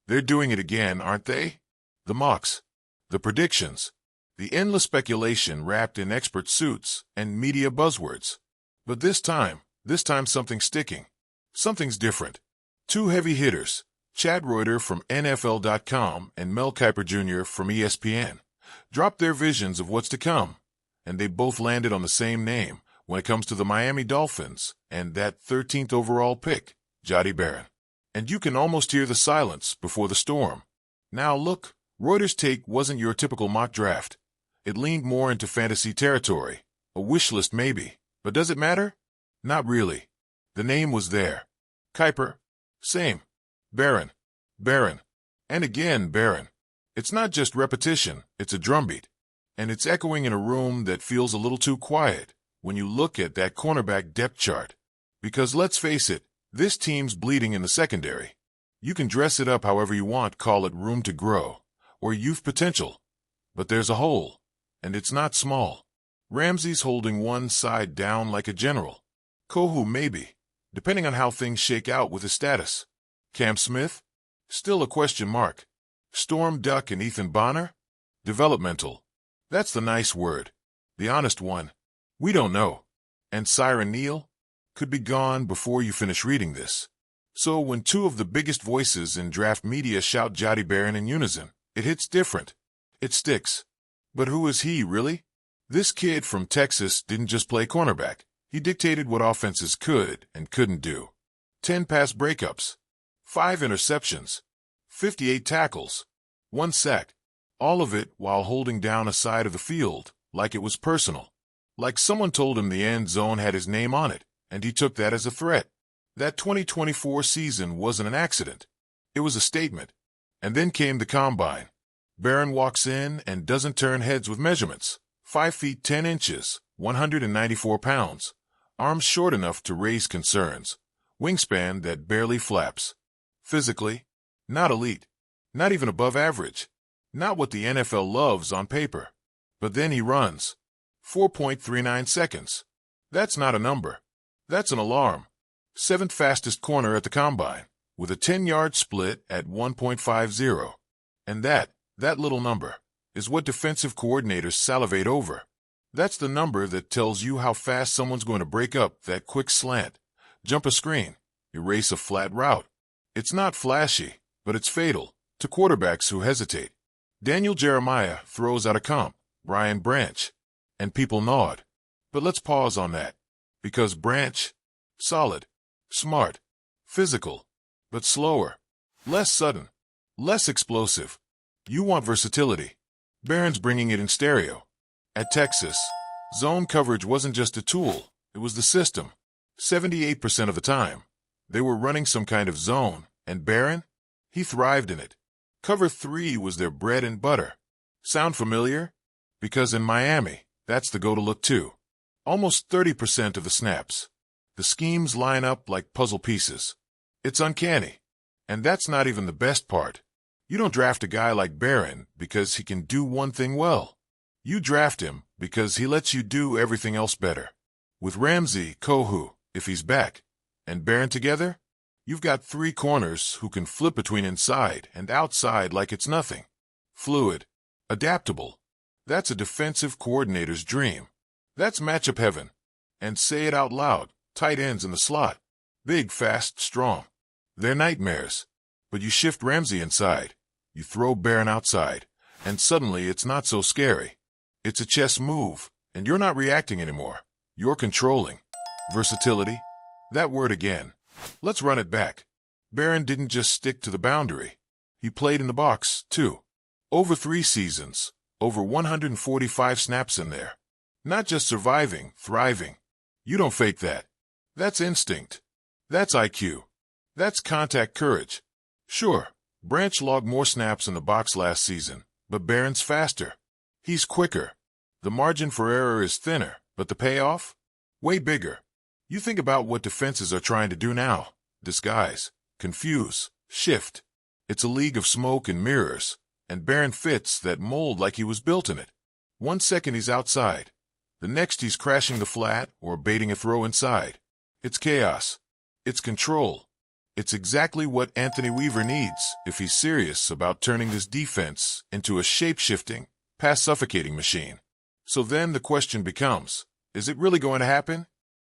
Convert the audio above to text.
They're doing it again, aren't they? The mocks, the predictions, the endless speculation wrapped in expert suits and media buzzwords. But this time something's sticking. Something's different. Two heavy hitters, Chad Reuter from NFL.com and Mel Kiper Jr. from ESPN, dropped their visions of what's to come, and they both landed on the same name when it comes to the Miami Dolphins and that 13th overall pick, Jahdae Barron. And you can almost hear the silence before the storm. Now look, Reuter's take wasn't your typical mock draft. It leaned more into fantasy territory, a wish list maybe. But does it matter? Not really. The name was there. Kiper, same. Barron, and again Barron. It's not just repetition, it's a drumbeat. And it's echoing in a room that feels a little too quiet when you look at that cornerback depth chart. Because let's face it, this team's bleeding in the secondary. You can dress it up however you want, call it room to grow, or youth potential. But there's a hole, and it's not small. Ramsey's holding one side down like a general. Kohou maybe, depending on how things shake out with his status. Cam Smith? Still a question mark. Storm Duck and Ethan Bonner? Developmental. That's the nice word. The honest one. We don't know. And Siren Neal? Could be gone before you finish reading this. So when two of the biggest voices in draft media shout Jahdae Barron in unison, it hits different. It sticks. But who is he, really? This kid from Texas didn't just play cornerback. He dictated what offenses could and couldn't do. 10 pass breakups, 5 interceptions, 58 tackles, 1 sack. All of it while holding down a side of the field like it was personal. Like someone told him the end zone had his name on it, and he took that as a threat. That 2024 season wasn't an accident. It was a statement. And then came the combine. Barron walks in and doesn't turn heads with measurements. 5 feet 10 inches, 194 pounds. Arms short enough to raise concerns. Wingspan that barely flaps. Physically, not elite. Not even above average. Not what the NFL loves on paper. But then he runs. 4.39 seconds. That's not a number. That's an alarm. 7th fastest corner at the combine, with a 10-yard split at 1.50. And that little number, is what defensive coordinators salivate over. That's the number that tells you how fast someone's going to break up that quick slant, jump a screen, erase a flat route. It's not flashy, but it's fatal to quarterbacks who hesitate. Daniel Jeremiah throws out a comp, Brian Branch, and people nod. But let's pause on that, because Branch, solid, smart, physical, but slower, less sudden, less explosive. You want versatility. Barron's bringing it in stereo. At Texas, zone coverage wasn't just a tool, it was the system. 78% of the time, they were running some kind of zone, and Barron, he thrived in it. Cover 3 was their bread and butter. Sound familiar? Because in Miami, that's the go-to-look too. Almost 30% of the snaps. The schemes line up like puzzle pieces. It's uncanny. And that's not even the best part. You don't draft a guy like Barron because he can do one thing well. You draft him because he lets you do everything else better. With Ramsey, Kohou, if he's back, and Barron together, you've got 3 corners who can flip between inside and outside like it's nothing. Fluid. Adaptable. That's a defensive coordinator's dream. That's matchup heaven. And say it out loud, tight ends in the slot. Big, fast, strong. They're nightmares. But you shift Ramsey inside. You throw Barron outside. And suddenly it's not so scary. It's a chess move, and you're not reacting anymore. You're controlling. Versatility. That word again. Let's run it back. Barron didn't just stick to the boundary. He played in the box, too. Over 3 seasons. Over 145 snaps in there. Not just surviving, thriving. You don't fake that. That's instinct. That's IQ. That's contact courage. Sure, Branch logged more snaps in the box last season, but Barron's faster. He's quicker. The margin for error is thinner, but the payoff? Way bigger. You think about what defenses are trying to do now. Disguise, confuse, shift. It's a league of smoke and mirrors, and Barron fits that mold like he was built in it. 1 second he's outside. The next he's crashing the flat or baiting a throw inside. It's chaos. It's control. It's exactly what Anthony Weaver needs if he's serious about turning this defense into a shape-shifting, pass-suffocating machine. So then the question becomes, is it really going to happen?